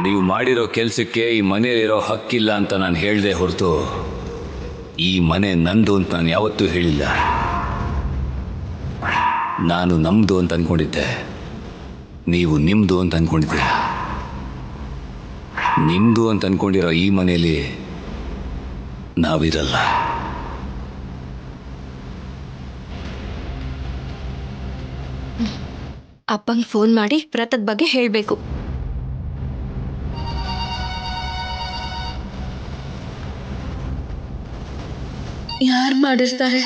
ನೀವು ಮಾಡಿರೋ ಕೆಲಸಕ್ಕೆ ಈ ಮನೆಯಲ್ಲಿರೋ ಹಕ್ಕಿಲ್ಲ ಅಂತ ನಾನು ಹೇಳಿದೆ ಹೊರತು ಈ ಮನೆ ನಂದು ಅಂತ ನಾನು ಯಾವತ್ತೂ ಹೇಳಿಲ್ಲ. ನಾನು ನಮ್ಮದು ಅಂತ ಅಂದ್ಕೊಂಡಿದ್ದೆ, ನೀವು ನಿಮ್ಮದು ಅಂತ ಅಂದ್ಕೊಂಡಿದ್ದೀರ. ನಿಮ್ಮದು ಅಂತ ಅಂದ್ಕೊಂಡಿರೋ ಈ ಮನೆಯಲ್ಲಿ ನಾವಿರಲ್ಲ. ಅಪ್ಪಂಗೆ ಫೋನ್ ಮಾಡಿ ವ್ರತದ ಬಗ್ಗೆ ಹೇಳಬೇಕು. ಯಾರು ಮಾಡಿರ್ತಾರೆ?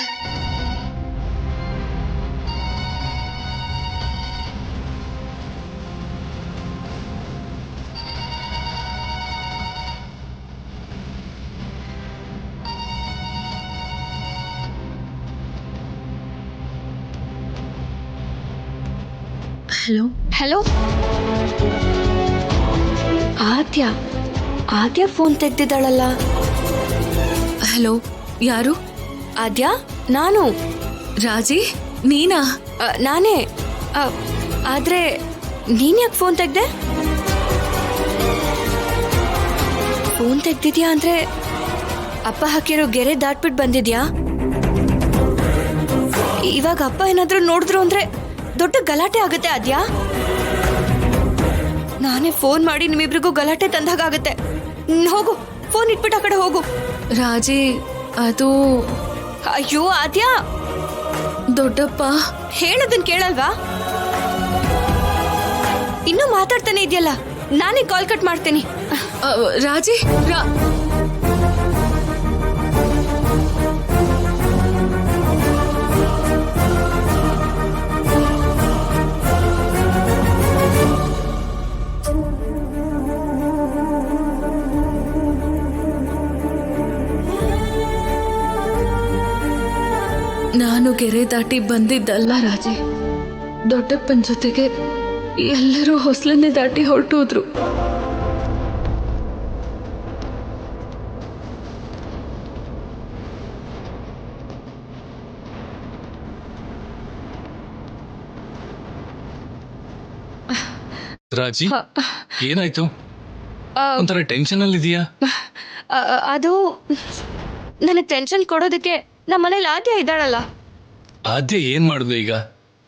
ಹಲೋ ಹಲೋ, ಆದ್ಯ ಫೋನ್ ತೆಗ್ದಿದ್ದಾಳಲ್ಲ. ಹಲೋ, ಯಾರು? ಆದ್ಯ, ನಾನು ರಾಜಿ, ನೀನಾ? ನಾನೇ. ಆದ್ರೆ ನೀನ್ ಯಾಕೆ ಫೋನ್ ತೆಗ್ದೆ? ಫೋನ್ ತೆಗ್ದಿದ್ಯಾ ಅಂದ್ರೆ ಅಪ್ಪ ಹಾಕಿರೋ ಗೆರೆ ದಾಟ್ಬಿಟ್ಟು ಬಂದಿದ್ಯಾ? ಇವಾಗ ಅಪ್ಪ ಏನಾದ್ರೂ ನೋಡಿದ್ರು ಅಂದ್ರೆ ದೊಡ್ಡ ಗಲಾಟೆ ಆಗುತ್ತೆ. ಆದ್ಯಾ, ನಾನೇ ಫೋನ್ ಮಾಡಿ ನಿಮ್ಮಿಬ್ರಿಗೂ ಗಲಾಟೆ ತಂದಾಗತ್ತೆ. ಹೋಗು, ಫೋನ್ ಇಟ್ಬಿಟ್ಟು ಆ ಕಡೆ ಹೋಗು. ರಾಜಿ, ಅದು... ಅಯ್ಯೋ ಆದ್ಯಾ, ದೊಡ್ಡಪ್ಪ ಹೇಳೋದನ್ ಕೇಳಲ್ವಾ? ಇನ್ನೂ ಮಾತಾಡ್ತಾನೆ ಇದೆಯಲ್ಲ, ನಾನೇ ಕಾಲ್ ಕಟ್ ಮಾಡ್ತೀನಿ. ರಾಜಿ, ನಾನು ಗೆರೆ ದಾಟಿ ಬಂದಿದ್ದಲ್ಲ ರಾಜಿ. ದೊಡ್ಡಪ್ಪನ ಜೊತೆಗೆ ಎಲ್ಲರೂ ಹೊಸಲನ್ನೇ ದಾಟಿ ಹೊರಟೋದ್ರು. ರಾಜಿ, ಏನಾಯ್ತು? ಒಂಥರ ಟೆನ್ಷನ್ ಅಲ್ಲಿ ಇದೆಯಾ? ಅದು ನನಗೆ ಟೆನ್ಷನ್ ಕೊಡೋದಕ್ಕೆ ನಮ್ಮ ಮನೇಲಿ ಆದ್ಯ ಇದ್ದಾಳಲ್ಲ. ಆದ್ಯ ಏನ್ ಮಾಡುದು ಈಗ?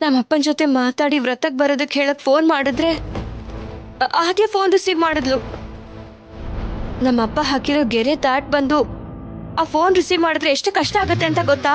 ನಮ್ಮ ಅಪ್ಪನ ಜೊತೆ ಮಾತಾಡಿ ವ್ರತಕ್ಕೆ ಬರೋದಕ್ಕೆ ಹೇಳಕ್ ಫೋನ್ ಮಾಡಿದ್ರೆ ಆದ್ಯ ಫೋನ್ ರಿಸೀವ್ ಮಾಡಿದ್ಲು. ನಮ್ಮ ಅಪ್ಪ ಹಾಕಿರೋ ಗೆರೆ ದಾಟ್ ಬಂದು ಆ ಫೋನ್ ರಿಸೀವ್ ಮಾಡಿದ್ರೆ ಎಷ್ಟು ಕಷ್ಟ ಆಗತ್ತೆ ಅಂತ ಗೊತ್ತಾ?